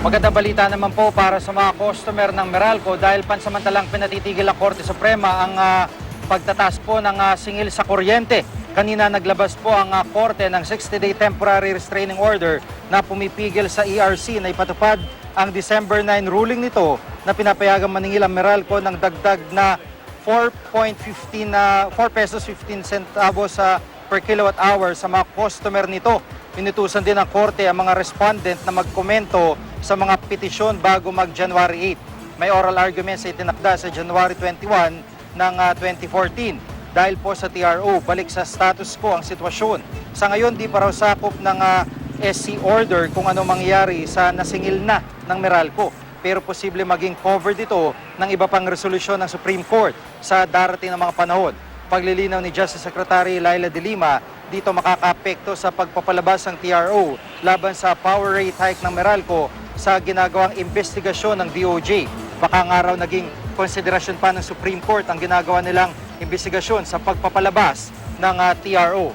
Magandang balita naman po para sa mga customer ng Meralco dahil pansamantalang pinatitigil ang Korte Suprema ang pagtataas po ng singil sa kuryente. Kanina naglabas po ang Korte ng 60-day temporary restraining order na pumipigil sa ERC na ipatupad ang December 9 ruling nito na pinapayagang maningil ang Meralco ng dagdag na 4 pesos 15 centavos per kilowatt hour sa mga customer nito. Inutusan din ng Korte ang mga respondent na magkomento sa mga petisyon bago mag-January 8. May oral arguments ay itinakda sa January 21 ng 2014. Dahil po sa TRO, balik sa status quo ang sitwasyon. Sa ngayon, di pa raw sakop ng SC order kung ano mangyayari sa nasingil na ng Meralco. Pero posible maging covered ito ng iba pang resolusyon ng Supreme Court sa darating na mga panahon. Paglilinaw ni Justice Secretary Laila De Lima, dito makakaapekto sa pagpapalabas ng TRO laban sa power rate hike ng Meralco sa ginagawang investigasyon ng DOJ. Baka nga raw naging konsiderasyon pa ng Supreme Court ang ginagawa nilang investigasyon sa pagpapalabas ng TRO.